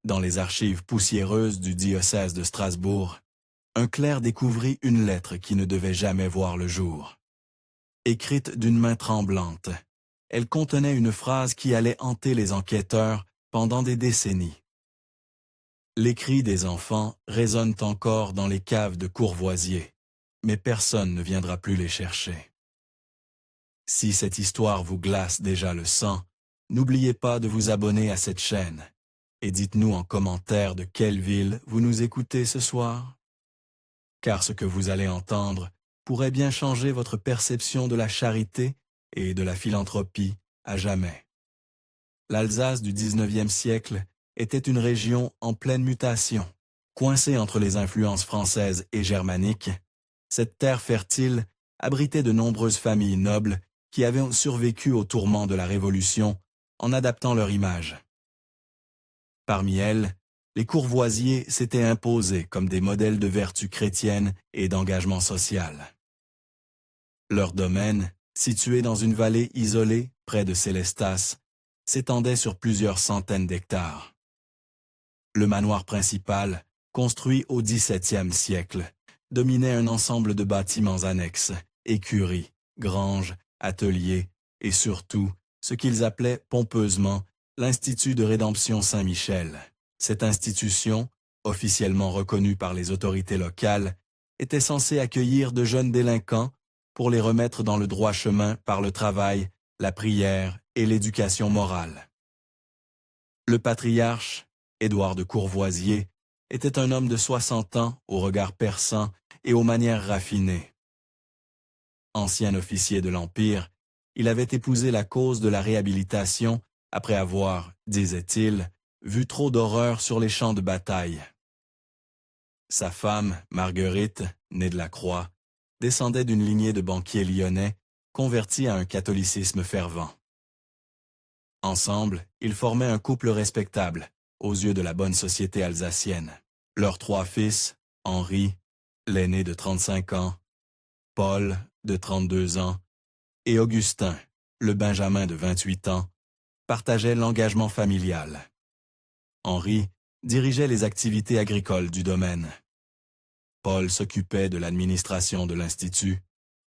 Dans les archives poussiéreuses du diocèse de Strasbourg, un clerc découvrit une lettre qui ne devait jamais voir le jour. Écrite d'une main tremblante, elle contenait une phrase qui allait hanter les enquêteurs pendant des décennies. Les cris des enfants résonnent encore dans les caves de Courvoisier, mais personne ne viendra plus les chercher. Si cette histoire vous glace déjà le sang, n'oubliez pas de vous abonner à cette chaîne et dites-nous en commentaire de quelle ville vous nous écoutez ce soir. Car ce que vous allez entendre pourrait bien changer votre perception de la charité et de la philanthropie à jamais. L'Alsace du 19e siècle était une région en pleine mutation. Coincée entre les influences françaises et germaniques, cette terre fertile abritait de nombreuses familles nobles qui avaient survécu aux tourments de la Révolution en adaptant leur image. Parmi elles, les Courvoisiers s'étaient imposés comme des modèles de vertu chrétienne et d'engagement social. Leur domaine, situé dans une vallée isolée près de Célestas, s'étendait sur plusieurs centaines d'hectares. Le manoir principal, construit au XVIIe siècle, dominait un ensemble de bâtiments annexes, écuries, granges, ateliers et surtout, ce qu'ils appelaient pompeusement l'Institut de rédemption Saint-Michel. Cette institution, officiellement reconnue par les autorités locales, était censée accueillir de jeunes délinquants pour les remettre dans le droit chemin par le travail, la prière et l'éducation morale. Le patriarche, Édouard de Courvoisier, était un homme de 60 ans au regard perçant et aux manières raffinées. Ancien officier de l'Empire, il avait épousé la cause de la réhabilitation après avoir, disait-il, vu trop d'horreurs sur les champs de bataille. Sa femme, Marguerite, née de la Croix, descendait d'une lignée de banquiers lyonnais convertis à un catholicisme fervent. Ensemble, ils formaient un couple respectable aux yeux de la bonne société alsacienne. Leurs 3 fils, Henri, l'aîné de 35 ans, Paul, de 32 ans, et Augustin, le benjamin de 28 ans, partageaient l'engagement familial. Henri dirigeait les activités agricoles du domaine. Paul s'occupait de l'administration de l'Institut,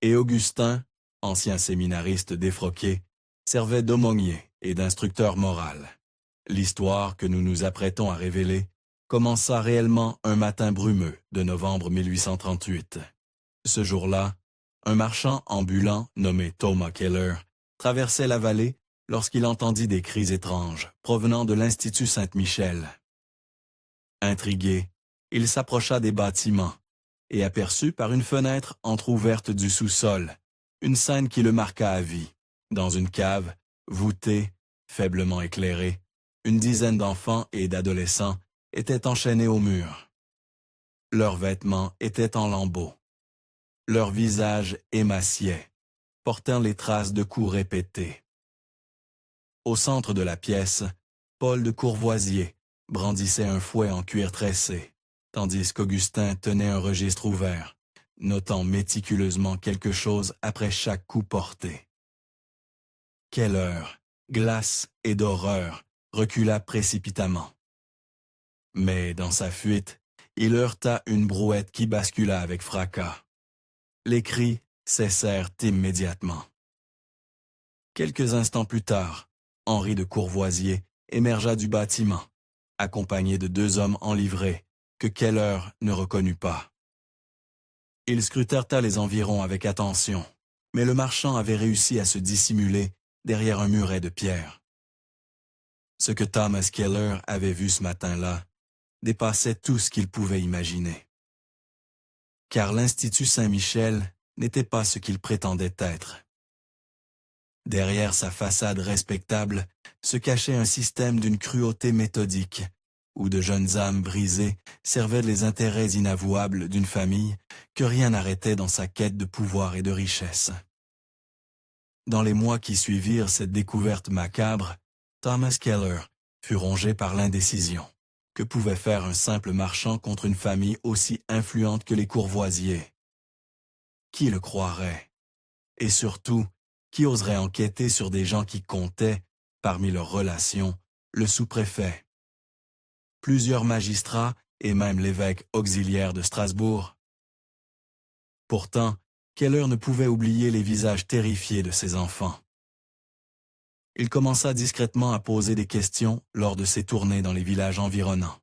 et Augustin, ancien séminariste défroqué, servait d'aumônier et d'instructeur moral. L'histoire que nous nous apprêtons à révéler commença réellement un matin brumeux de novembre 1838. Ce jour-là, un marchand ambulant nommé Thomas Keller traversait la vallée lorsqu'il entendit des cris étranges provenant de l'Institut Saint-Michel. Intrigué, il s'approcha des bâtiments et aperçut par une fenêtre entr'ouverte du sous-sol une scène qui le marqua à vie. Dans une cave, voûtée, faiblement éclairée, une dizaine d'enfants et d'adolescents étaient enchaînés au mur. Leurs vêtements étaient en lambeaux. Leurs visages émaciaient, portant les traces de coups répétés. Au centre de la pièce, Paul de Courvoisier brandissait un fouet en cuir tressé, tandis qu'Augustin tenait un registre ouvert, notant méticuleusement quelque chose après chaque coup porté. Keller, glace et d'horreur, recula précipitamment. Mais dans sa fuite, il heurta une brouette qui bascula avec fracas. Les cris cessèrent immédiatement. Quelques instants plus tard, Henri de Courvoisier émergea du bâtiment, accompagné de 2 hommes en livrée, que Keller ne reconnut pas. Ils scrutèrent les environs avec attention, mais le marchand avait réussi à se dissimuler derrière un muret de pierre. Ce que Thomas Keller avait vu ce matin-là dépassait tout ce qu'il pouvait imaginer. Car l'Institut Saint-Michel n'était pas ce qu'il prétendait être. Derrière sa façade respectable se cachait un système d'une cruauté méthodique, où de jeunes âmes brisées servaient les intérêts inavouables d'une famille que rien n'arrêtait dans sa quête de pouvoir et de richesse. Dans les mois qui suivirent cette découverte macabre, Thomas Keller fut rongé par l'indécision. Que pouvait faire un simple marchand contre une famille aussi influente que les Courvoisiers? Qui le croirait? Et surtout, qui oserait enquêter sur des gens qui comptaient, parmi leurs relations, le sous-préfet? plusieurs magistrats et même l'évêque auxiliaire de Strasbourg. Pourtant, Keller ne pouvait oublier les visages terrifiés de ses enfants. Il commença discrètement à poser des questions lors de ses tournées dans les villages environnants.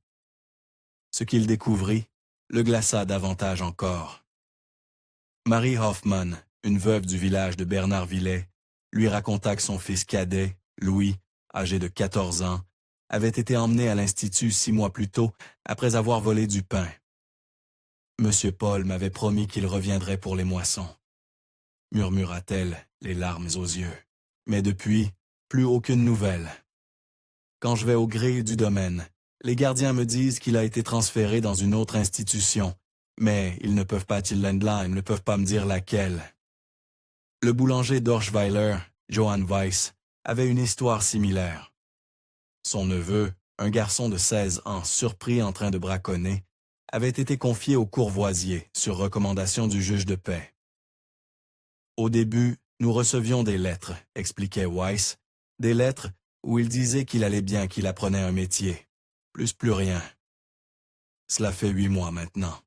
Ce qu'il découvrit le glaça davantage encore. Marie Hoffman, une veuve du village de Bernardvillers, lui raconta que son fils cadet, Louis, âgé de 14 ans, avait été emmené à l'Institut 6 mois plus tôt après avoir volé du pain. Monsieur Paul m'avait promis qu'il reviendrait pour les moissons, murmura-t-elle, les larmes aux yeux. Mais depuis, plus aucune nouvelle. Quand je vais au grille du domaine, les gardiens me disent qu'il a été transféré dans une autre institution, mais ils ne peuvent pas ils ne peuvent pas me dire laquelle. Le boulanger d'Orschweiler, Johann Weiss, avait une histoire similaire. Son neveu, un garçon de 16 ans surpris en train de braconner, avait été confié au courvoisier sur recommandation du juge de paix. Au début, nous recevions des lettres, expliquait Weiss, des lettres où il disait qu'il allait bien, qu'il apprenait un métier. Plus rien. Cela fait 8 mois maintenant.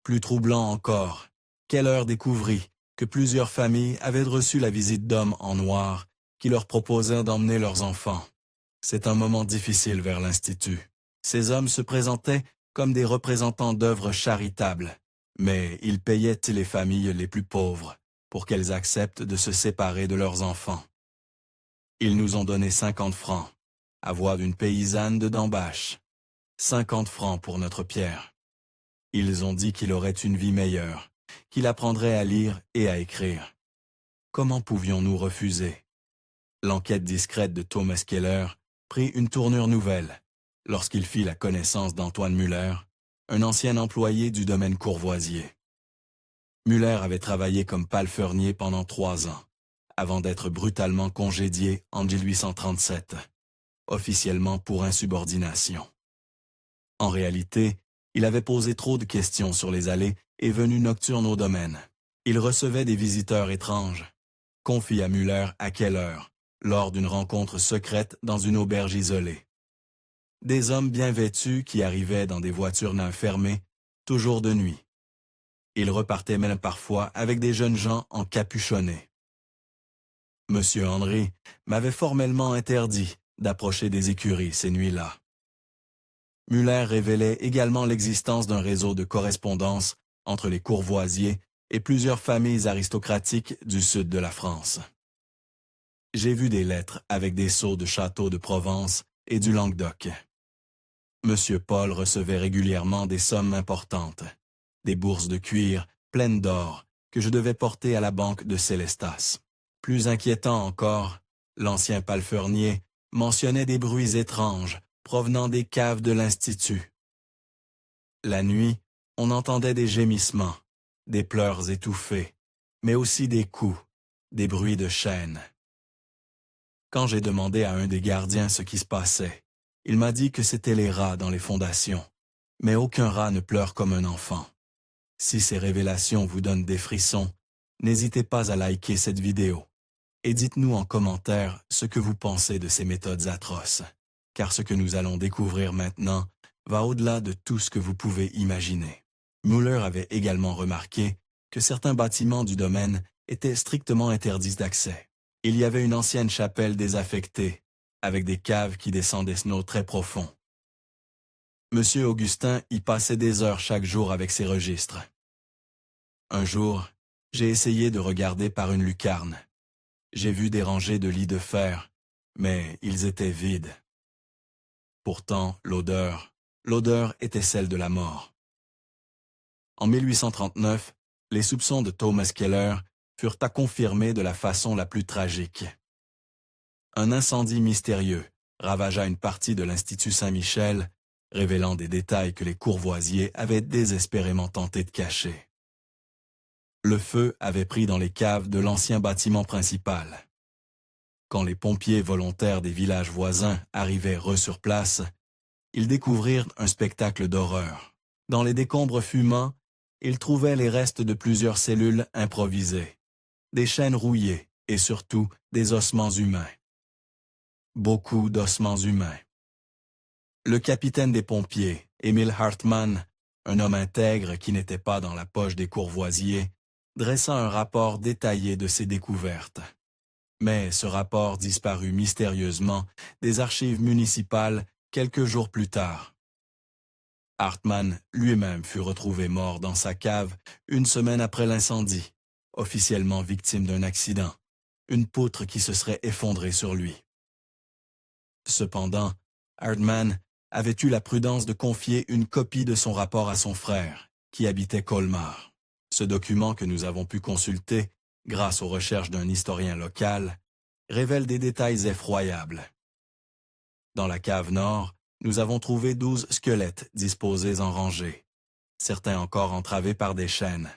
Plus troublant encore, Keller découvrit que plusieurs familles avaient reçu la visite d'hommes en noir qui leur proposaient d'emmener leurs enfants. C'est un moment difficile vers l'Institut. Ces hommes se présentaient comme des représentants d'œuvres charitables, mais ils payaient les familles les plus pauvres pour qu'elles acceptent de se séparer de leurs enfants. Ils nous ont donné 50 francs, à voix d'une paysanne de Dambach. 50 francs pour notre Pierre. Ils ont dit qu'il aurait une vie meilleure, qu'il apprendrait à lire et à écrire. Comment pouvions-nous refuser? L'enquête discrète de Thomas Keller prit une tournure nouvelle lorsqu'il fit la connaissance d'Antoine Muller, un ancien employé du domaine Courvoisier. Muller avait travaillé comme palefrenier pendant 3 ans, avant d'être brutalement congédié en 1837, officiellement pour insubordination. En réalité, il avait posé trop de questions sur les allées et venues nocturnes au domaine. Il recevait des visiteurs étranges, confia Muller à Keller, lors d'une rencontre secrète dans une auberge isolée. Des hommes bien vêtus qui arrivaient dans des voitures neuves fermées, toujours de nuit. Ils repartaient même parfois avec des jeunes gens encapuchonnés. Monsieur Henry m'avait formellement interdit d'approcher des écuries ces nuits-là. Muller révélait également l'existence d'un réseau de correspondance entre les Courvoisiers et plusieurs familles aristocratiques du sud de la France. J'ai vu des lettres avec des sceaux de châteaux de Provence et du Languedoc. Monsieur Paul recevait régulièrement des sommes importantes, des bourses de cuir pleines d'or que je devais porter à la banque de Célestas. Plus inquiétant encore, l'ancien palefrenier mentionnait des bruits étranges provenant des caves de l'Institut. La nuit, on entendait des gémissements, des pleurs étouffés, mais aussi des coups, des bruits de chaînes. Quand j'ai demandé à un des gardiens ce qui se passait, il m'a dit que c'étaient les rats dans les fondations, mais aucun rat ne pleure comme un enfant. Si ces révélations vous donnent des frissons, n'hésitez pas à liker cette vidéo et dites-nous en commentaire ce que vous pensez de ces méthodes atroces, car ce que nous allons découvrir maintenant va au-delà de tout ce que vous pouvez imaginer. Muller avait également remarqué que certains bâtiments du domaine étaient strictement interdits d'accès. Il y avait une ancienne chapelle désaffectée, avec des caves qui descendaient très profonds. Monsieur Augustin y passait des heures chaque jour avec ses registres. Un jour, j'ai essayé de regarder par une lucarne. J'ai vu des rangées de lits de fer, mais ils étaient vides. Pourtant, l'odeur était celle de la mort. En 1839, les soupçons de Thomas Keller furent à confirmer de la façon la plus tragique. Un incendie mystérieux ravagea une partie de l'Institut Saint-Michel, révélant des détails que les Courvoisiers avaient désespérément tenté de cacher. Le feu avait pris dans les caves de l'ancien bâtiment principal. Quand les pompiers volontaires des villages voisins arrivaient sur place, ils découvrirent un spectacle d'horreur. Dans les décombres fumants, ils trouvaient les restes de plusieurs cellules improvisées, des chaînes rouillées et surtout des ossements humains. Beaucoup d'ossements humains. Le capitaine des pompiers, Emil Hartmann, un homme intègre qui n'était pas dans la poche des Courvoisier, dressa un rapport détaillé de ses découvertes. Mais ce rapport disparut mystérieusement des archives municipales quelques jours plus tard. Hartmann lui-même fut retrouvé mort dans sa cave une semaine après l'incendie, officiellement victime d'un accident, une poutre qui se serait effondrée sur lui. Cependant, Hartmann avait eu la prudence de confier une copie de son rapport à son frère, qui habitait Colmar. Ce document que nous avons pu consulter, grâce aux recherches d'un historien local, révèle des détails effroyables. Dans la cave nord, nous avons trouvé 12 squelettes disposés en rangées, certains encore entravés par des chaînes.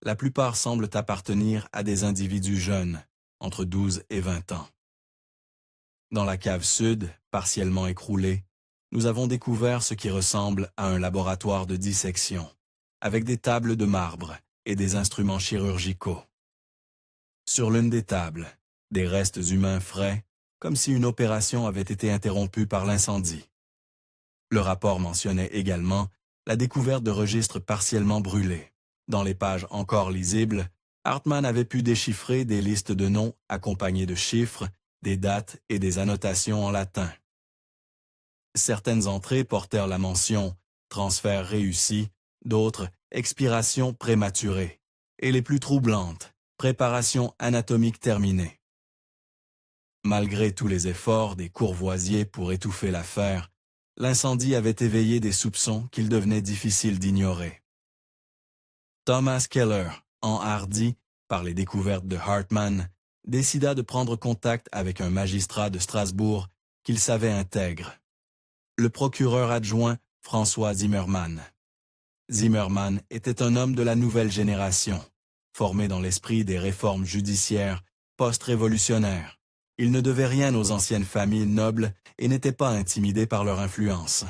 La plupart semblent appartenir à des individus jeunes, entre 12 et 20 ans. Dans la cave sud, partiellement écroulée, nous avons découvert ce qui ressemble à un laboratoire de dissection, avec des tables de marbre et des instruments chirurgicaux. Sur l'une des tables, des restes humains frais, comme si une opération avait été interrompue par l'incendie. Le rapport mentionnait également la découverte de registres partiellement brûlés. Dans les pages encore lisibles, Hartmann avait pu déchiffrer des listes de noms accompagnés de chiffres, des dates et des annotations en latin. Certaines entrées portèrent la mention « transfert réussi », d'autres « expiration prématurée » et les plus troublantes « préparation anatomique terminée ». Malgré tous les efforts des Courvoisier pour étouffer l'affaire, l'incendie avait éveillé des soupçons qu'il devenait difficile d'ignorer. Thomas Keller, enhardi par les découvertes de Hartmann, décida de prendre contact avec un magistrat de Strasbourg qu'il savait intègre, le procureur adjoint François Zimmermann. Zimmermann était un homme de la nouvelle génération, formé dans l'esprit des réformes judiciaires post-révolutionnaires. Il ne devait rien aux anciennes familles nobles et n'était pas intimidé par leur influence.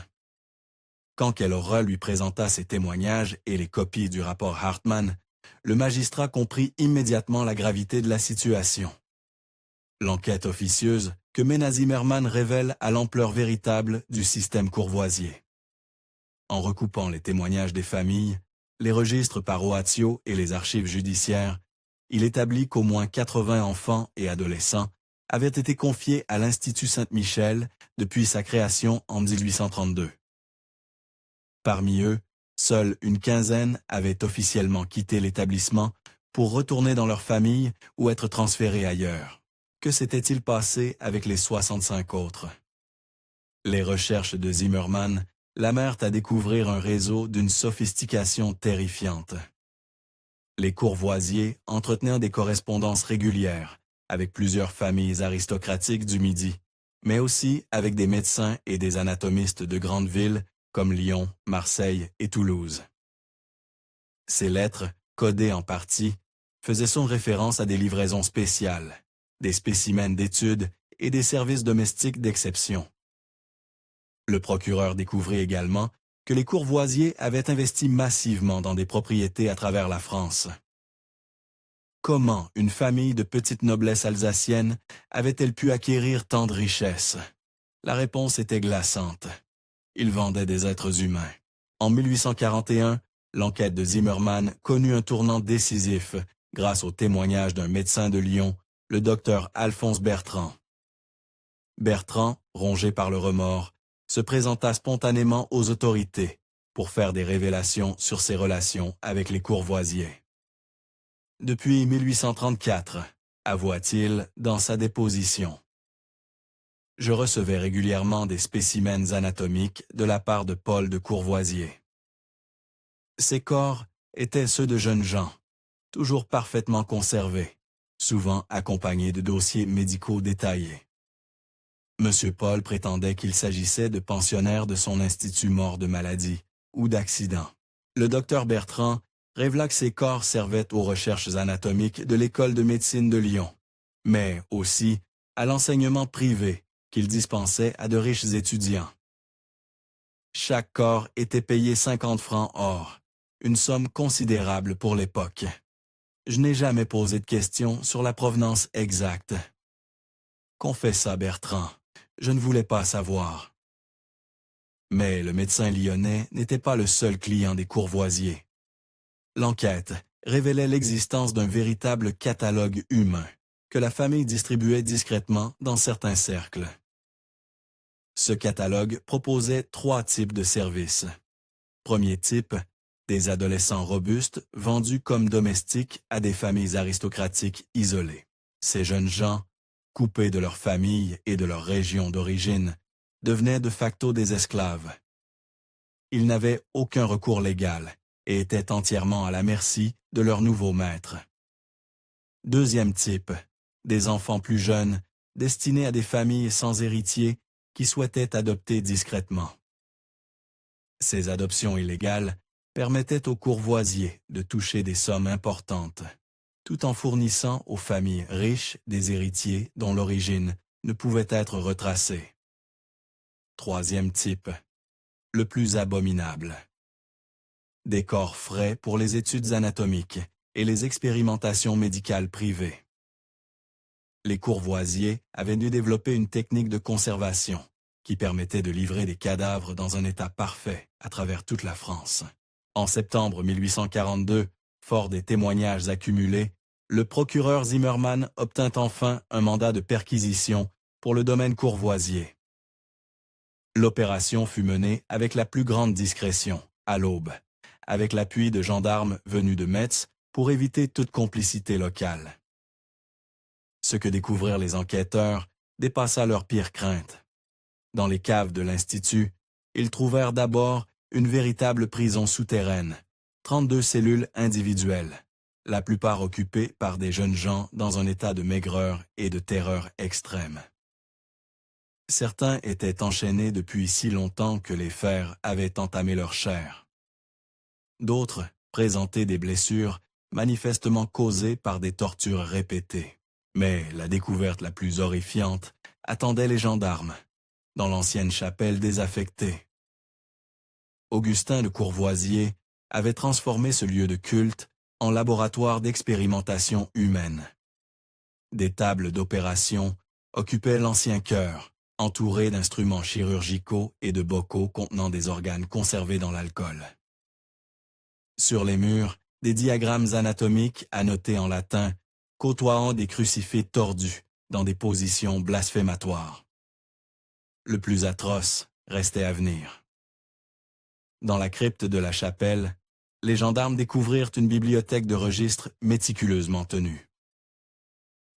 Quand Kellora lui présenta ses témoignages et les copies du rapport Hartmann, le magistrat comprit immédiatement la gravité de la situation. L'enquête officieuse que mena Zimmermann révèle à l'ampleur véritable du système Courvoisier. En recoupant les témoignages des familles, les registres par Oatio et les archives judiciaires, il établit qu'au moins 80 enfants et adolescents avaient été confiés à l'Institut Saint-Michel depuis sa création en 1832. Parmi eux, seule une quinzaine avaient officiellement quitté l'établissement pour retourner dans leur famille ou être transférés ailleurs. Que s'était-il passé avec les 65 autres? Les recherches de Zimmermann l'amèrent à découvrir un réseau d'une sophistication terrifiante. Les Courvoisier entretenaient des correspondances régulières avec plusieurs familles aristocratiques du Midi, mais aussi avec des médecins et des anatomistes de grandes villes comme Lyon, Marseille et Toulouse. Ces lettres, codées en partie, faisaient son référence à des livraisons spéciales, des spécimens d'études et des services domestiques d'exception. Le procureur découvrit également que les Courvoisier avaient investi massivement dans des propriétés à travers la France. Comment une famille de petite noblesse alsacienne avait-elle pu acquérir tant de richesses? La réponse était glaçante. Ils vendaient des êtres humains. En 1841, l'enquête de Zimmermann connut un tournant décisif grâce au témoignage d'un médecin de Lyon, le docteur Alphonse Bertrand. Bertrand, rongé par le remords, se présenta spontanément aux autorités pour faire des révélations sur ses relations avec les Courvoisier. Depuis 1834, avoua-t-il dans sa déposition. Je recevais régulièrement des spécimens anatomiques de la part de Paul de Courvoisier. Ces corps étaient ceux de jeunes gens, toujours parfaitement conservés, souvent accompagnés de dossiers médicaux détaillés. Monsieur Paul prétendait qu'il s'agissait de pensionnaires de son institut morts de maladie ou d'accident. Le docteur Bertrand révéla que ces corps servaient aux recherches anatomiques de l'école de médecine de Lyon, mais aussi à l'enseignement privé qu'il dispensait à de riches étudiants. Chaque corps était payé 50 francs or, une somme considérable pour l'époque. Je n'ai jamais posé de questions sur la provenance exacte. Confessa Bertrand, je ne voulais pas savoir. Mais le médecin lyonnais n'était pas le seul client des Courvoisier. L'enquête révélait l'existence d'un véritable catalogue humain que la famille distribuait discrètement dans certains cercles. Ce catalogue proposait 3 types de services. Premier type, des adolescents robustes vendus comme domestiques à des familles aristocratiques isolées. Ces jeunes gens, coupés de leur famille et de leur région d'origine, devenaient de facto des esclaves. Ils n'avaient aucun recours légal et étaient entièrement à la merci de leur nouveau maître. Deuxième type, des enfants plus jeunes, destinés à des familles sans héritiers qui souhaitaient adopter discrètement. Ces adoptions illégales permettaient aux Courvoisiers de toucher des sommes importantes, tout en fournissant aux familles riches des héritiers dont l'origine ne pouvait être retracée. Troisième type, le plus abominable. Des corps frais pour les études anatomiques et les expérimentations médicales privées. Les Courvoisiers avaient dû développer une technique de conservation qui permettait de livrer des cadavres dans un état parfait à travers toute la France. En septembre 1842, fort des témoignages accumulés, le procureur Zimmermann obtint enfin un mandat de perquisition pour le domaine Courvoisier. L'opération fut menée avec la plus grande discrétion, à l'aube, avec l'appui de gendarmes venus de Metz pour éviter toute complicité locale. Ce que découvrirent les enquêteurs dépassa leurs pires craintes. Dans les caves de l'Institut, ils trouvèrent d'abord une véritable prison souterraine, 32 cellules individuelles, la plupart occupées par des jeunes gens dans un état de maigreur et de terreur extrême. Certains étaient enchaînés depuis si longtemps que les fers avaient entamé leur chair. D'autres présentaient des blessures manifestement causées par des tortures répétées. Mais la découverte la plus horrifiante attendait les gendarmes, dans l'ancienne chapelle désaffectée. Augustin de Courvoisier avait transformé ce lieu de culte en laboratoire d'expérimentation humaine. Des tables d'opération occupaient l'ancien chœur, entouré d'instruments chirurgicaux et de bocaux contenant des organes conservés dans l'alcool. Sur les murs, des diagrammes anatomiques annotés en latin, côtoyant des crucifix tordus dans des positions blasphématoires. Le plus atroce restait à venir. Dans la crypte de la chapelle, les gendarmes découvrirent une bibliothèque de registres méticuleusement tenue.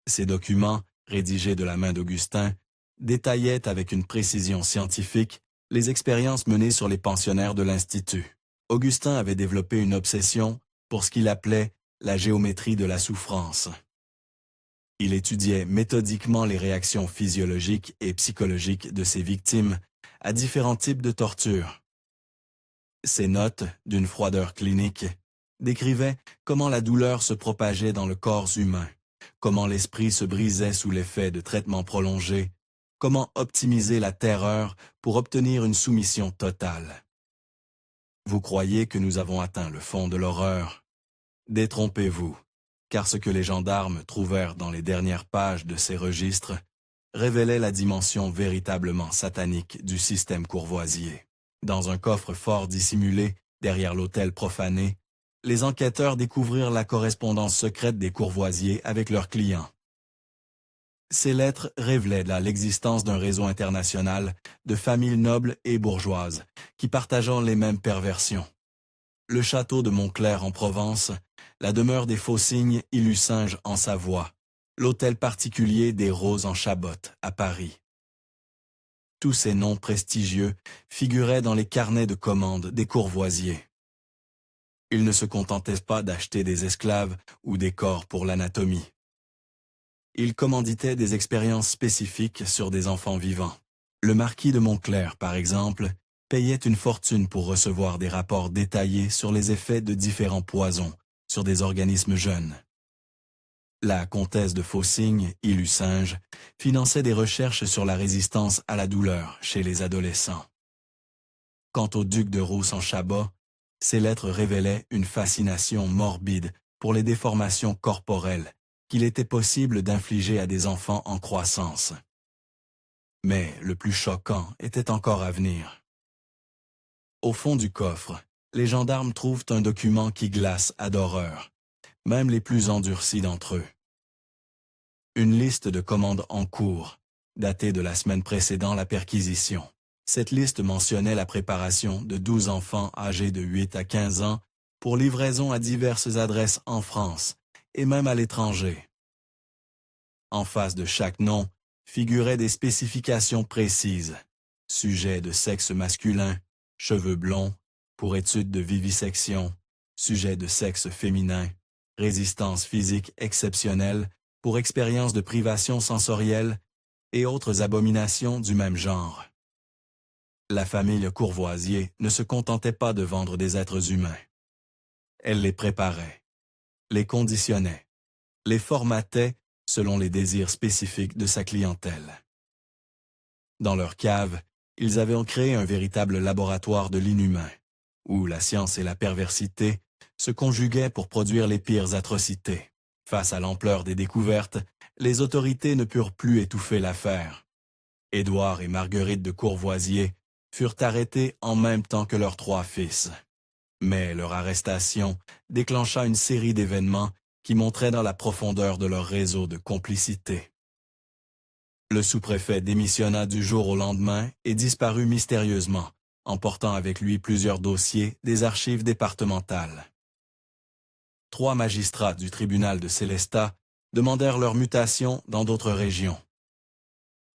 Ces documents, rédigés de la main d'Augustin, détaillaient avec une précision scientifique les expériences menées sur les pensionnaires de l'Institut. Augustin avait développé une obsession pour ce qu'il appelait la géométrie de la souffrance. Il étudiait méthodiquement les réactions physiologiques et psychologiques de ses victimes à différents types de tortures. Ses notes, d'une froideur clinique, décrivaient comment la douleur se propageait dans le corps humain, comment l'esprit se brisait sous l'effet de traitements prolongés, comment optimiser la terreur pour obtenir une soumission totale. Vous croyez que nous avons atteint le fond de l'horreur? Détrompez-vous, car ce que les gendarmes trouvèrent dans les dernières pages de ces registres révélait la dimension véritablement satanique du système Courvoisier. Dans un coffre-fort dissimulé derrière l'autel profané, les enquêteurs découvrirent la correspondance secrète des Courvoisiers avec leurs clients. Ces lettres révélaient là l'existence d'un réseau international de familles nobles et bourgeoises qui partageant les mêmes perversions. Le château de Montclair en Provence, la demeure des Faucignes y Lucinge en Savoie, l'hôtel particulier des Roses en Chabot à Paris. Tous ces noms prestigieux figuraient dans les carnets de commandes des Courvoisiers. Ils ne se contentaient pas d'acheter des esclaves ou des corps pour l'anatomie. Ils commanditaient des expériences spécifiques sur des enfants vivants. Le marquis de Montclair, par exemple, payait une fortune pour recevoir des rapports détaillés sur les effets de différents poisons sur des organismes jeunes. La comtesse de Faucigny, Lucinge, finançait des recherches sur la résistance à la douleur chez les adolescents. Quant au duc de Rousse en Chabot, ses lettres révélaient une fascination morbide pour les déformations corporelles qu'il était possible d'infliger à des enfants en croissance. Mais le plus choquant était encore à venir. Au fond du coffre, les gendarmes trouvent un document qui glace à d'horreur, même les plus endurcis d'entre eux. Une liste de commandes en cours, datée de la semaine précédant la perquisition. Cette liste mentionnait la préparation de 12 enfants âgés de 8 à 15 ans pour livraison à diverses adresses en France et même à l'étranger. En face de chaque nom figuraient des spécifications précises. Sujet de sexe masculin, cheveux blonds, pour étude de vivisection, sujet de sexe féminin, résistance physique exceptionnelle pour expérience de privation sensorielle et autres abominations du même genre. La famille Courvoisier ne se contentait pas de vendre des êtres humains. Elle les préparait, les conditionnait, les formatait selon les désirs spécifiques de sa clientèle. Dans leur cave, ils avaient créé un véritable laboratoire de l'inhumain, où la science et la perversité se conjuguaient pour produire les pires atrocités. Face à l'ampleur des découvertes, les autorités ne purent plus étouffer l'affaire. Édouard et Marguerite de Courvoisier furent arrêtés en même temps que leurs 3 fils. Mais leur arrestation déclencha une série d'événements qui montraient dans la profondeur de leur réseau de complicité. Le sous-préfet démissionna du jour au lendemain et disparut mystérieusement, emportant avec lui plusieurs dossiers des archives départementales. 3 magistrats du tribunal de Sélestat demandèrent leur mutation dans d'autres régions.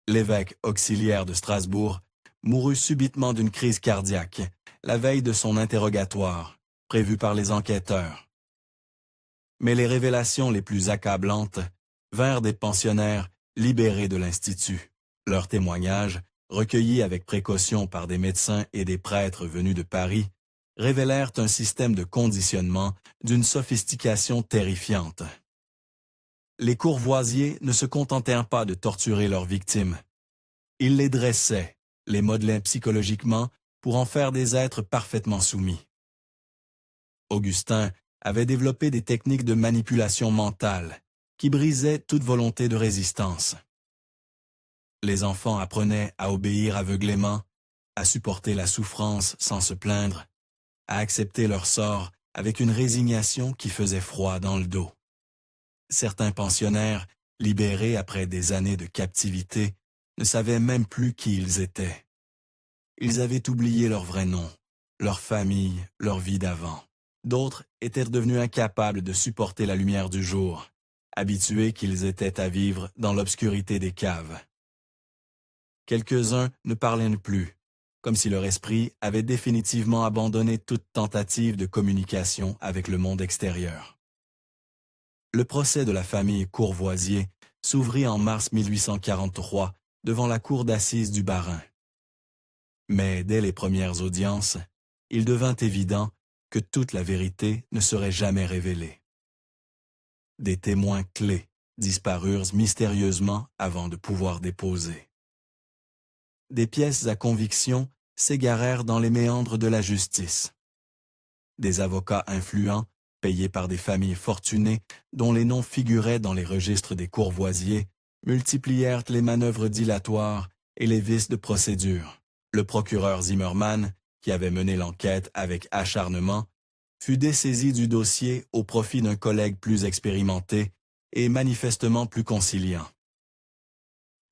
L'évêque auxiliaire de Strasbourg mourut subitement d'une crise cardiaque la veille de son interrogatoire, prévu par les enquêteurs. Mais les révélations les plus accablantes vinrent des pensionnaires libérés de l'Institut. Leurs témoignages, recueillis avec précaution par des médecins et des prêtres venus de Paris, révélèrent un système de conditionnement d'une sophistication terrifiante. Les Courvoisiers ne se contentèrent pas de torturer leurs victimes. Ils les dressaient, les modelaient psychologiquement pour en faire des êtres parfaitement soumis. Augustin avait développé des techniques de manipulation mentale qui brisaient toute volonté de résistance. Les enfants apprenaient à obéir aveuglément, à supporter la souffrance sans se plaindre, à accepter leur sort avec une résignation qui faisait froid dans le dos. Certains pensionnaires, libérés après des années de captivité, ne savaient même plus qui ils étaient. Ils avaient oublié leur vrai nom, leur famille, leur vie d'avant. D'autres étaient devenus incapables de supporter la lumière du jour, habitués qu'ils étaient à vivre dans l'obscurité des caves. Quelques-uns ne parlaient plus, comme si leur esprit avait définitivement abandonné toute tentative de communication avec le monde extérieur. Le procès de la famille Courvoisier s'ouvrit en mars 1843 devant la cour d'assises du Bas-Rhin. Mais dès les premières audiences, il devint évident que toute la vérité ne serait jamais révélée. Des témoins clés disparurent mystérieusement avant de pouvoir déposer. Des pièces à conviction s'égarèrent dans les méandres de la justice. Des avocats influents, payés par des familles fortunées dont les noms figuraient dans les registres des Courvoisiers, multiplièrent les manœuvres dilatoires et les vices de procédure. Le procureur Zimmermann, qui avait mené l'enquête avec acharnement, fut dessaisi du dossier au profit d'un collègue plus expérimenté et manifestement plus conciliant.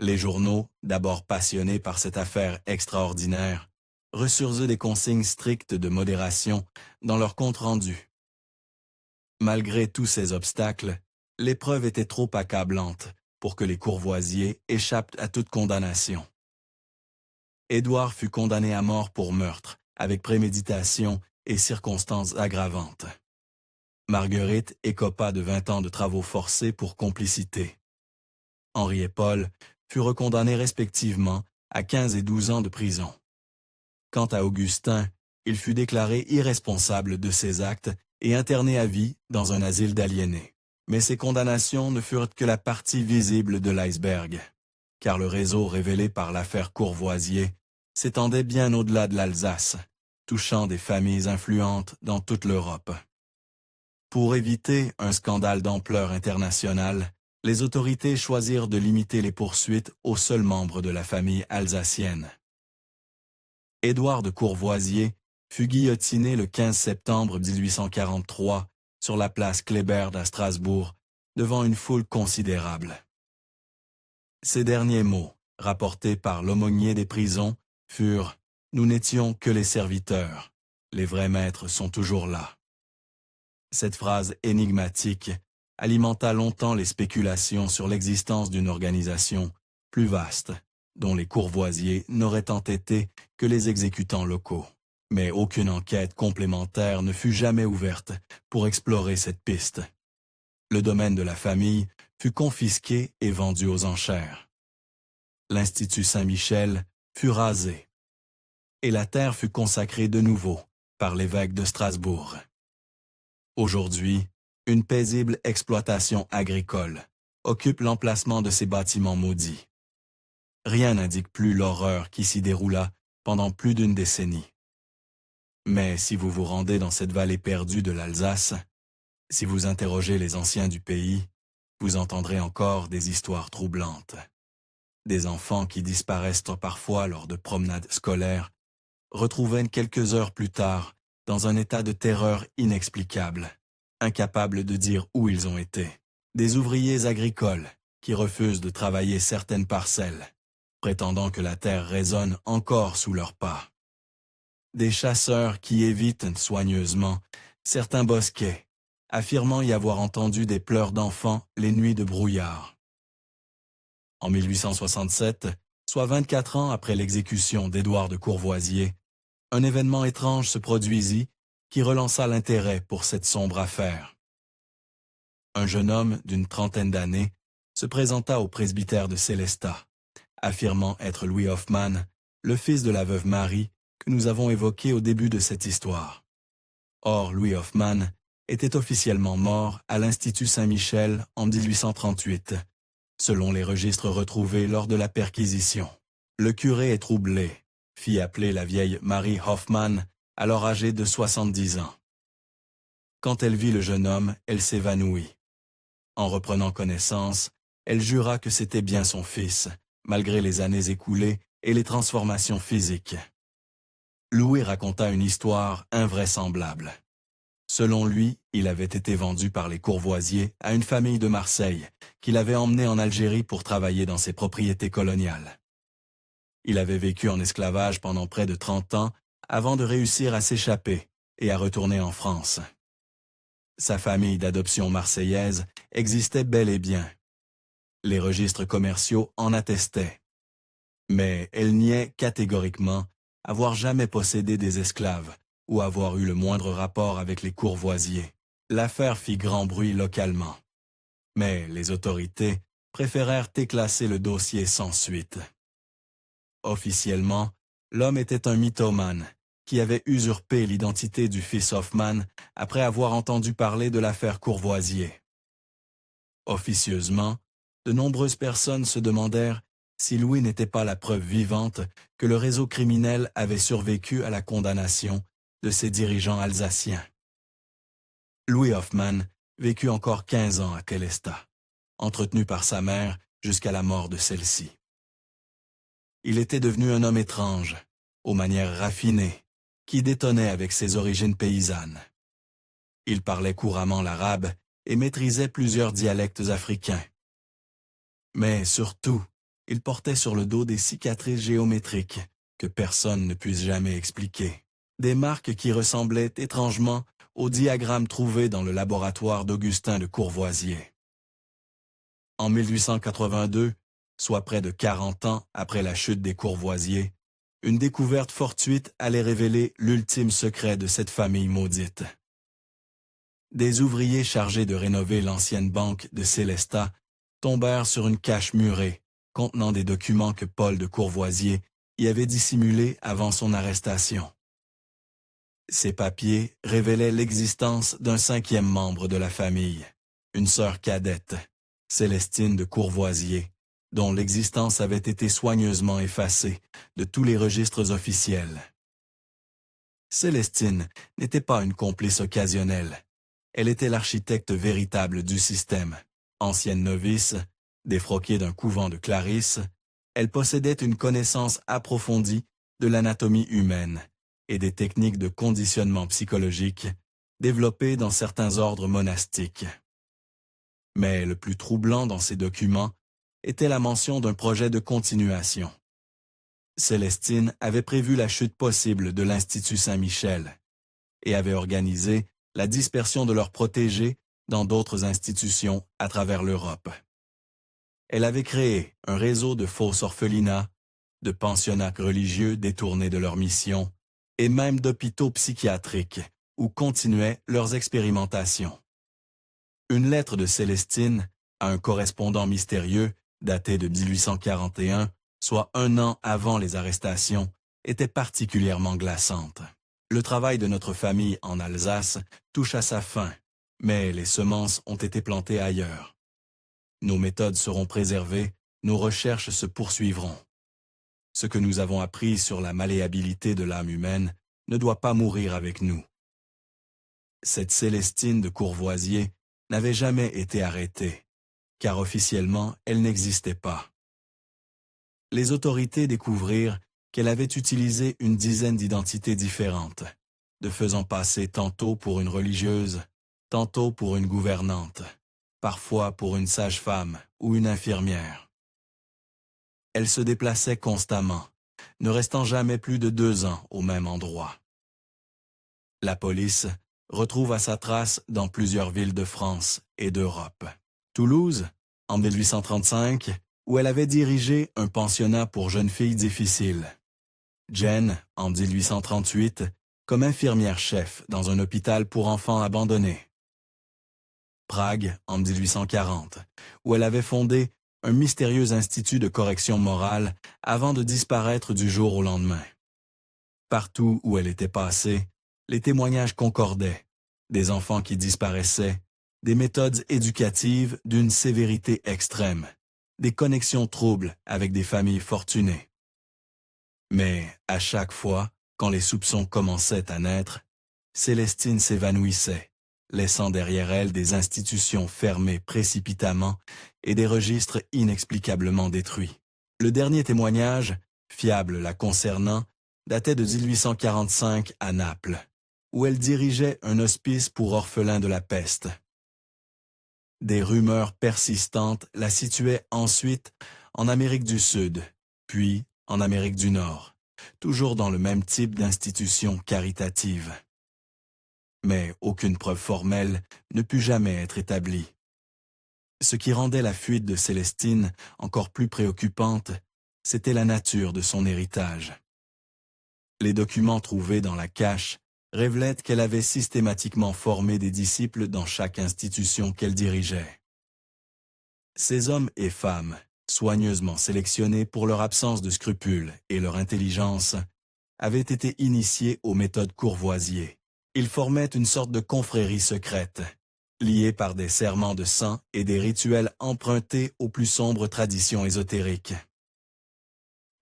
Les journaux, d'abord passionnés par cette affaire extraordinaire, reçurent des consignes strictes de modération dans leurs comptes rendus. Malgré tous ces obstacles, l'épreuve était trop accablante pour que les Courvoisiers échappent à toute condamnation. Édouard fut condamné à mort pour meurtre, avec préméditation et circonstances aggravantes. Marguerite écopa de 20 ans de travaux forcés pour complicité. Henri et Paul furent recondamnés respectivement à 15 et 12 ans de prison. Quant à Augustin, il fut déclaré irresponsable de ses actes et interné à vie dans un asile d'aliénés. Mais ces condamnations ne furent que la partie visible de l'iceberg, car le réseau révélé par l'affaire Courvoisier s'étendait bien au-delà de l'Alsace, touchant des familles influentes dans toute l'Europe. Pour éviter un scandale d'ampleur internationale, les autorités choisirent de limiter les poursuites aux seuls membres de la famille alsacienne. Édouard de Courvoisier fut guillotiné le 15 septembre 1843 sur la place Kléber à Strasbourg, devant une foule considérable. Ces derniers mots, rapportés par l'aumônier des prisons, furent « Nous n'étions que les serviteurs, les vrais maîtres sont toujours là ». Cette phrase énigmatique alimenta longtemps les spéculations sur l'existence d'une organisation plus vaste, dont les courvoisiers n'auraient tant été que les exécutants locaux. Mais aucune enquête complémentaire ne fut jamais ouverte pour explorer cette piste. Le domaine de la famille fut confisqué et vendu aux enchères. L'Institut Saint-Michel fut rasé, et la terre fut consacrée de nouveau par l'évêque de Strasbourg. Aujourd'hui, une paisible exploitation agricole occupe l'emplacement de ces bâtiments maudits. Rien n'indique plus l'horreur qui s'y déroula pendant plus d'une décennie. Mais si vous vous rendez dans cette vallée perdue de l'Alsace, si vous interrogez les anciens du pays, vous entendrez encore des histoires troublantes. Des enfants qui disparaissent parfois lors de promenades scolaires, retrouvés quelques heures plus tard dans un état de terreur inexplicable, incapables de dire où ils ont été. Des ouvriers agricoles qui refusent de travailler certaines parcelles, prétendant que la terre résonne encore sous leurs pas. Des chasseurs qui évitent soigneusement certains bosquets, affirmant y avoir entendu des pleurs d'enfants les nuits de brouillard. En 1867, soit 24 ans après l'exécution d'Édouard de Courvoisier, un événement étrange se produisit qui relança l'intérêt pour cette sombre affaire. Un jeune homme d'une trentaine d'années se présenta au presbytère de Sélestat, affirmant être Louis Hoffmann, le fils de la veuve Marie que nous avons évoqué au début de cette histoire. Or, Louis Hoffmann était officiellement mort à l'Institut Saint-Michel en 1838, selon les registres retrouvés lors de la perquisition. Le curé est troublé, fit appeler la vieille Marie Hoffmann, alors âgée de 70 ans. Quand elle vit le jeune homme, elle s'évanouit. En reprenant connaissance, elle jura que c'était bien son fils, malgré les années écoulées et les transformations physiques. Louis raconta une histoire invraisemblable. Selon lui, il avait été vendu par les Courvoisiers à une famille de Marseille, qu'il avait emmené en Algérie pour travailler dans ses propriétés coloniales. Il avait vécu en esclavage pendant près de 30 ans avant de réussir à s'échapper et à retourner en France. Sa famille d'adoption marseillaise existait bel et bien. Les registres commerciaux en attestaient. Mais elle niait catégoriquement avoir jamais possédé des esclaves ou avoir eu le moindre rapport avec les Courvoisiers. L'affaire fit grand bruit localement. Mais les autorités préférèrent déclasser le dossier sans suite. Officiellement, l'homme était un mythomane qui avait usurpé l'identité du fils Hoffmann après avoir entendu parler de l'affaire Courvoisier. Officieusement, de nombreuses personnes se demandèrent si Louis n'était pas la preuve vivante que le réseau criminel avait survécu à la condamnation de ses dirigeants alsaciens. Louis Hoffmann vécut encore 15 ans à Sélestat, entretenu par sa mère jusqu'à la mort de celle-ci. Il était devenu un homme étrange, aux manières raffinées, qui détonnait avec ses origines paysannes. Il parlait couramment l'arabe et maîtrisait plusieurs dialectes africains. Mais surtout, il portait sur le dos des cicatrices géométriques que personne ne puisse jamais expliquer. Des marques qui ressemblaient étrangement aux diagrammes trouvés dans le laboratoire d'Augustin de Courvoisier. En 1882, soit près de 40 ans après la chute des Courvoisiers, une découverte fortuite allait révéler l'ultime secret de cette famille maudite. Des ouvriers chargés de rénover l'ancienne banque de Sélestat tombèrent sur une cache murée contenant des documents que Paul de Courvoisier y avait dissimulés avant son arrestation. Ces papiers révélaient l'existence d'un 5e membre de la famille, une sœur cadette, Célestine de Courvoisier, dont l'existence avait été soigneusement effacée de tous les registres officiels. Célestine n'était pas une complice occasionnelle. Elle était l'architecte véritable du système. Ancienne novice, défroquée d'un couvent de Clarisse, elle possédait une connaissance approfondie de l'anatomie humaine et des techniques de conditionnement psychologique développées dans certains ordres monastiques. Mais le plus troublant dans ces documents était la mention d'un projet de continuation. Célestine avait prévu la chute possible de l'Institut Saint-Michel et avait organisé la dispersion de leurs protégés dans d'autres institutions à travers l'Europe. Elle avait créé un réseau de fausses orphelinats, de pensionnats religieux détournés de leur mission et même d'hôpitaux psychiatriques où continuaient leurs expérimentations. Une lettre de Célestine à un correspondant mystérieux datée de 1841, soit 1 an avant les arrestations, était particulièrement glaçante. Le travail de notre famille en Alsace touche à sa fin, mais les semences ont été plantées ailleurs. Nos méthodes seront préservées, nos recherches se poursuivront. Ce que nous avons appris sur la malléabilité de l'âme humaine ne doit pas mourir avec nous. Cette Célestine de Courvoisier n'avait jamais été arrêtée, car officiellement elle n'existait pas. Les autorités découvrirent qu'elle avait utilisé une dizaine d'identités différentes, de faisant passer tantôt pour une religieuse, tantôt pour une gouvernante, parfois pour une sage-femme ou une infirmière. Elle se déplaçait constamment, ne restant jamais plus de 2 ans au même endroit. La police retrouve à sa trace dans plusieurs villes de France et d'Europe. Toulouse, en 1835, où elle avait dirigé un pensionnat pour jeunes filles difficiles. Gênes, en 1838, comme infirmière-chef dans un hôpital pour enfants abandonnés. Prague, en 1840, où elle avait fondé un mystérieux institut de correction morale avant de disparaître du jour au lendemain. Partout où elle était passée, les témoignages concordaient, des enfants qui disparaissaient, des méthodes éducatives d'une sévérité extrême, des connexions troubles avec des familles fortunées. Mais à chaque fois, quand les soupçons commençaient à naître, Célestine s'évanouissait, laissant derrière elle des institutions fermées précipitamment et des registres inexplicablement détruits. Le dernier témoignage, fiable la concernant, datait de 1845 à Naples, où elle dirigeait un hospice pour orphelins de la peste. Des rumeurs persistantes la situaient ensuite en Amérique du Sud, puis en Amérique du Nord, toujours dans le même type d'institution caritative. Mais aucune preuve formelle ne put jamais être établie. Ce qui rendait la fuite de Célestine encore plus préoccupante, c'était la nature de son héritage. Les documents trouvés dans la cache révélaient qu'elle avait systématiquement formé des disciples dans chaque institution qu'elle dirigeait. Ces hommes et femmes, soigneusement sélectionnés pour leur absence de scrupules et leur intelligence, avaient été initiés aux méthodes Courvoisier. Ils formaient une sorte de confrérie secrète, liée par des serments de sang et des rituels empruntés aux plus sombres traditions ésotériques.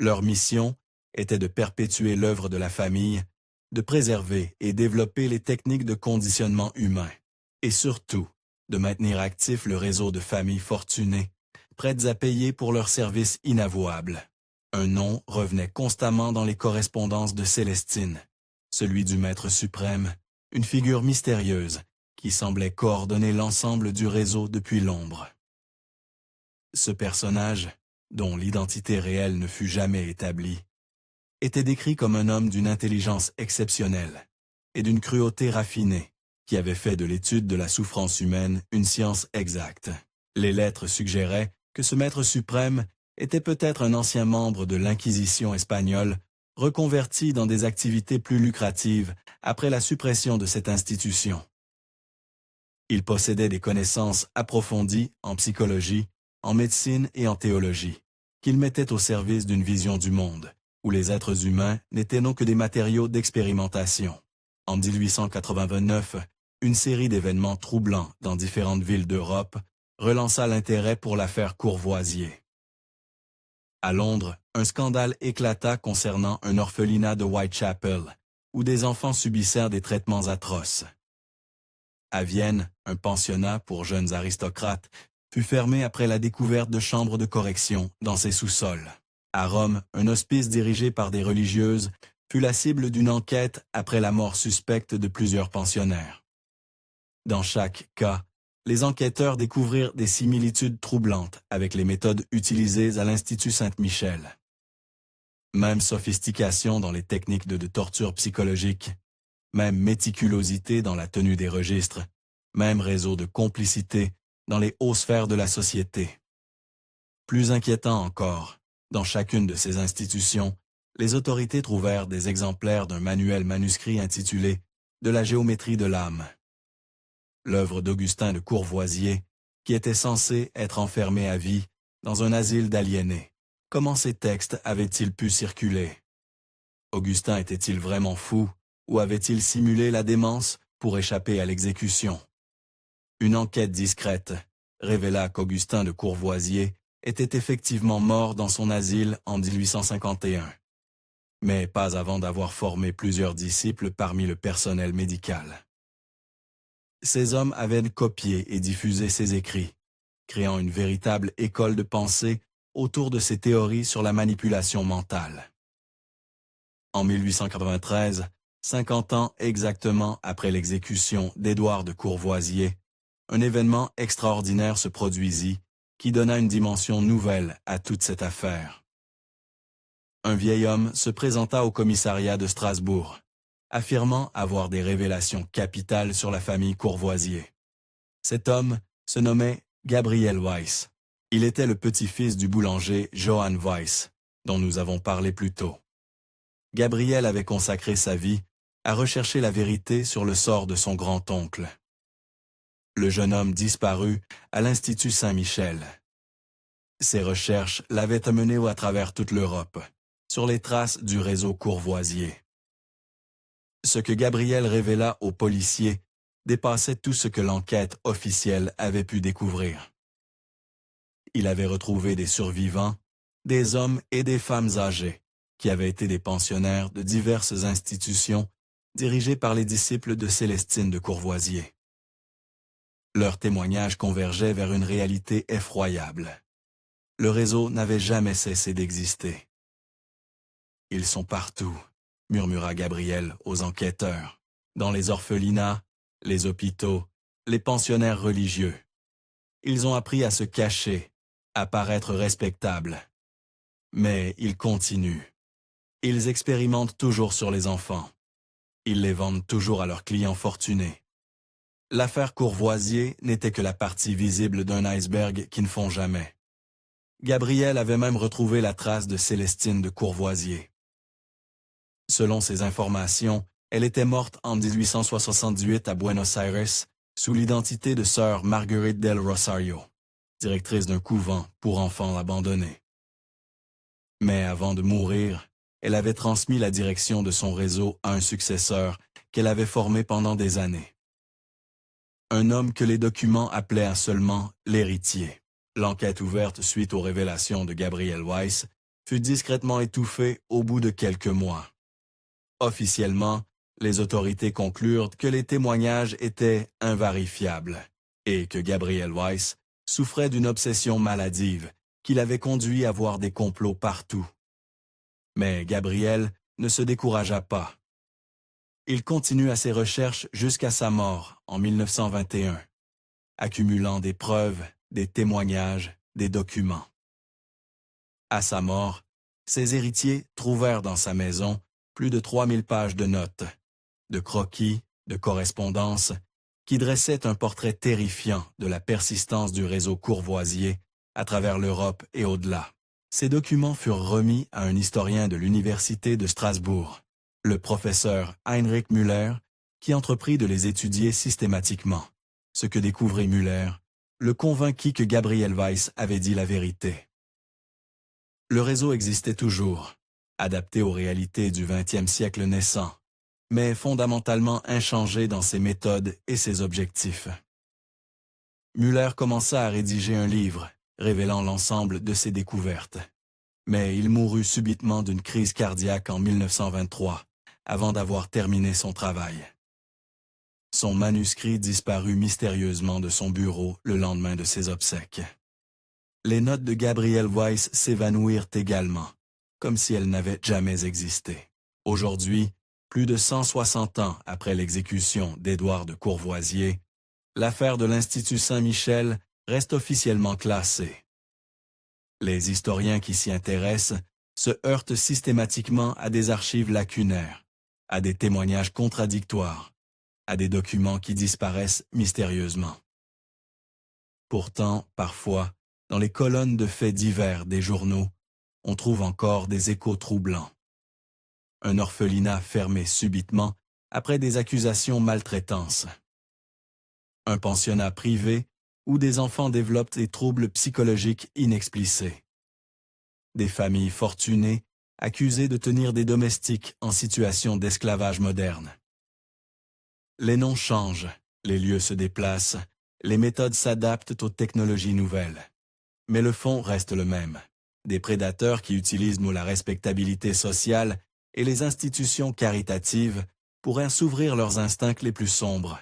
Leur mission était de perpétuer l'œuvre de la famille, de préserver et développer les techniques de conditionnement humain, et surtout, de maintenir actif le réseau de familles fortunées, prêtes à payer pour leurs services inavouables. Un nom revenait constamment dans les correspondances de Célestine, celui du Maître suprême, une figure mystérieuse qui semblait coordonner l'ensemble du réseau depuis l'ombre. Ce personnage, dont l'identité réelle ne fut jamais établie, était décrit comme un homme d'une intelligence exceptionnelle et d'une cruauté raffinée, qui avait fait de l'étude de la souffrance humaine une science exacte. Les lettres suggéraient que ce maître suprême était peut-être un ancien membre de l'Inquisition espagnole, reconverti dans des activités plus lucratives après la suppression de cette institution. Il possédait des connaissances approfondies en psychologie, en médecine et en théologie, qu'il mettait au service d'une vision du monde, où les êtres humains n'étaient non que des matériaux d'expérimentation. En 1889, une série d'événements troublants dans différentes villes d'Europe relança l'intérêt pour l'affaire Courvoisier. À Londres, un scandale éclata concernant un orphelinat de Whitechapel, où des enfants subissèrent des traitements atroces. À Vienne, un pensionnat pour jeunes aristocrates fut fermé après la découverte de chambres de correction dans ses sous-sols. À Rome, un hospice dirigé par des religieuses fut la cible d'une enquête après la mort suspecte de plusieurs pensionnaires. Dans chaque cas, les enquêteurs découvrirent des similitudes troublantes avec les méthodes utilisées à l'Institut Saint-Michel. Même sophistication dans les techniques de torture psychologique, même méticulosité dans la tenue des registres, même réseau de complicité dans les hauts sphères de la société. Plus inquiétant encore, dans chacune de ces institutions, les autorités trouvèrent des exemplaires d'un manuel manuscrit intitulé « De la géométrie de l'âme ». L'œuvre d'Augustin de Courvoisier, qui était censé être enfermé à vie dans un asile d'aliénés. Comment ces textes avaient-ils pu circuler? Augustin était-il vraiment fou ou avait-il simulé la démence pour échapper à l'exécution? Une enquête discrète révéla qu'Augustin de Courvoisier était effectivement mort dans son asile en 1851, mais pas avant d'avoir formé plusieurs disciples parmi le personnel médical. Ces hommes avaient copié et diffusé ses écrits, créant une véritable école de pensée autour de ses théories sur la manipulation mentale. En 1893, 50 ans exactement après l'exécution d'Édouard de Courvoisier, un événement extraordinaire se produisit qui donna une dimension nouvelle à toute cette affaire. Un vieil homme se présenta au commissariat de Strasbourg, affirmant avoir des révélations capitales sur la famille Courvoisier. Cet homme se nommait Gabriel Weiss. Il était le petit-fils du boulanger Johann Weiss, dont nous avons parlé plus tôt. Gabriel avait consacré sa vie à rechercher la vérité sur le sort de son grand-oncle. Le jeune homme disparut à l'Institut Saint-Michel. Ses recherches l'avaient amené à travers toute l'Europe, sur les traces du réseau Courvoisier. Ce que Gabriel révéla aux policiers dépassait tout ce que l'enquête officielle avait pu découvrir. Il avait retrouvé des survivants, des hommes et des femmes âgés, qui avaient été des pensionnaires de diverses institutions dirigées par les disciples de Célestine de Courvoisier. Leurs témoignages convergeaient vers une réalité effroyable. Le réseau n'avait jamais cessé d'exister. « Ils sont partout », murmura Gabriel aux enquêteurs, dans les orphelinats, les hôpitaux, les pensionnaires religieux. Ils ont appris à se cacher, à paraître respectables. Mais ils continuent. Ils expérimentent toujours sur les enfants. Ils les vendent toujours à leurs clients fortunés. L'affaire Courvoisier n'était que la partie visible d'un iceberg qui ne fond jamais. Gabriel avait même retrouvé la trace de Célestine de Courvoisier. Selon ses informations, elle était morte en 1878 à Buenos Aires sous l'identité de sœur Marguerite del Rosario, directrice d'un couvent pour enfants abandonnés. Mais avant de mourir, elle avait transmis la direction de son réseau à un successeur qu'elle avait formé pendant des années. Un homme que les documents appelaient seulement l'héritier. L'enquête ouverte suite aux révélations de Gabriel Weiss fut discrètement étouffée au bout de quelques mois. Officiellement, les autorités conclurent que les témoignages étaient invérifiables et que Gabriel Weiss souffrait d'une obsession maladive qui l'avait conduit à voir des complots partout. Mais Gabriel ne se découragea pas. Il continua ses recherches jusqu'à sa mort en 1921, accumulant des preuves, des témoignages, des documents. À sa mort, ses héritiers trouvèrent dans sa maison plus de 3000 pages de notes, de croquis, de correspondances, qui dressaient un portrait terrifiant de la persistance du réseau Courvoisier à travers l'Europe et au-delà. Ces documents furent remis à un historien de l'Université de Strasbourg, le professeur Heinrich Müller, qui entreprit de les étudier systématiquement. Ce que découvrit Müller le convainquit que Gabriel Weiss avait dit la vérité. Le réseau existait toujours, adapté aux réalités du XXe siècle naissant, mais fondamentalement inchangé dans ses méthodes et ses objectifs. Müller commença à rédiger un livre révélant l'ensemble de ses découvertes, mais il mourut subitement d'une crise cardiaque en 1923, avant d'avoir terminé son travail. Son manuscrit disparut mystérieusement de son bureau le lendemain de ses obsèques. Les notes de Gabriel Weiss s'évanouirent également, comme si elles n'avaient jamais existé. Aujourd'hui, plus de 160 ans après l'exécution d'Édouard de Courvoisier, l'affaire de l'Institut Saint-Michel reste officiellement classée. Les historiens qui s'y intéressent se heurtent systématiquement à des archives lacunaires, à des témoignages contradictoires, à des documents qui disparaissent mystérieusement. Pourtant, parfois, dans les colonnes de faits divers des journaux, on trouve encore des échos troublants. Un orphelinat fermé subitement après des accusations maltraitances. Un pensionnat privé où des enfants développent des troubles psychologiques inexplicés. Des familles fortunées accusées de tenir des domestiques en situation d'esclavage moderne. Les noms changent, les lieux se déplacent, les méthodes s'adaptent aux technologies nouvelles. Mais le fond reste le même. Des prédateurs qui utilisent la respectabilité sociale et les institutions caritatives pour assouvir leurs instincts les plus sombres.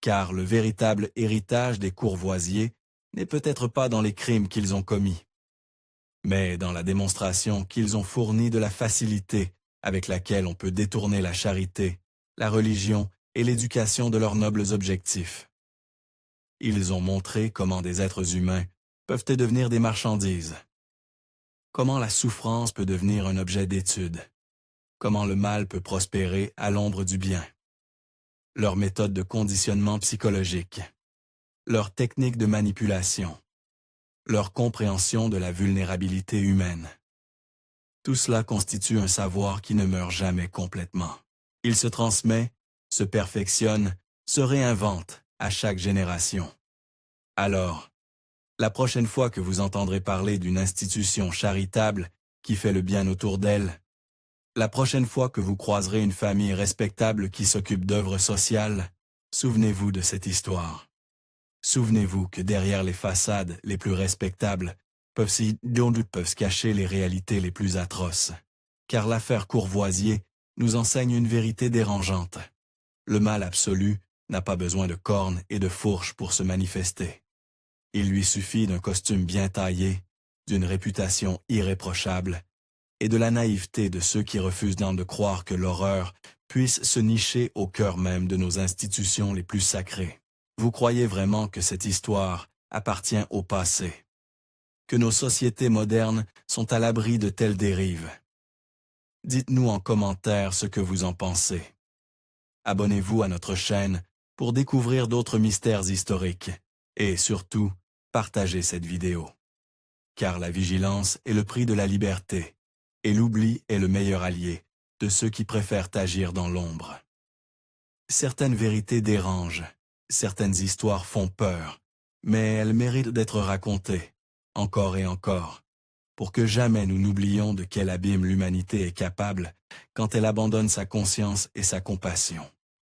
Car le véritable héritage des Courvoisier n'est peut-être pas dans les crimes qu'ils ont commis, mais dans la démonstration qu'ils ont fournie de la facilité avec laquelle on peut détourner la charité, la religion et l'éducation de leurs nobles objectifs. Ils ont montré comment des êtres humains peuvent devenir des marchandises, comment la souffrance peut devenir un objet d'étude, comment le mal peut prospérer à l'ombre du bien. Leur méthode de conditionnement psychologique, leur technique de manipulation, leur compréhension de la vulnérabilité humaine. Tout cela constitue un savoir qui ne meurt jamais complètement. Il se transmet, se perfectionne, se réinvente à chaque génération. Alors, la prochaine fois que vous entendrez parler d'une institution charitable qui fait le bien autour d'elle, la prochaine fois que vous croiserez une famille respectable qui s'occupe d'œuvres sociales, souvenez-vous de cette histoire. Souvenez-vous que derrière les façades les plus respectables peuvent se cacher les réalités les plus atroces. Car l'affaire Courvoisier nous enseigne une vérité dérangeante. Le mal absolu n'a pas besoin de cornes et de fourches pour se manifester. Il lui suffit d'un costume bien taillé, d'une réputation irréprochable, et de la naïveté de ceux qui refusent de croire que l'horreur puisse se nicher au cœur même de nos institutions les plus sacrées. Vous croyez vraiment que cette histoire appartient au passé? Que nos sociétés modernes sont à l'abri de telles dérives? Dites-nous en commentaire ce que vous en pensez. Abonnez-vous à notre chaîne pour découvrir d'autres mystères historiques et surtout, partagez cette vidéo. Car la vigilance est le prix de la liberté. Et l'oubli est le meilleur allié de ceux qui préfèrent agir dans l'ombre. Certaines vérités dérangent, certaines histoires font peur, mais elles méritent d'être racontées, encore et encore, pour que jamais nous n'oublions de quel abîme l'humanité est capable quand elle abandonne sa conscience et sa compassion.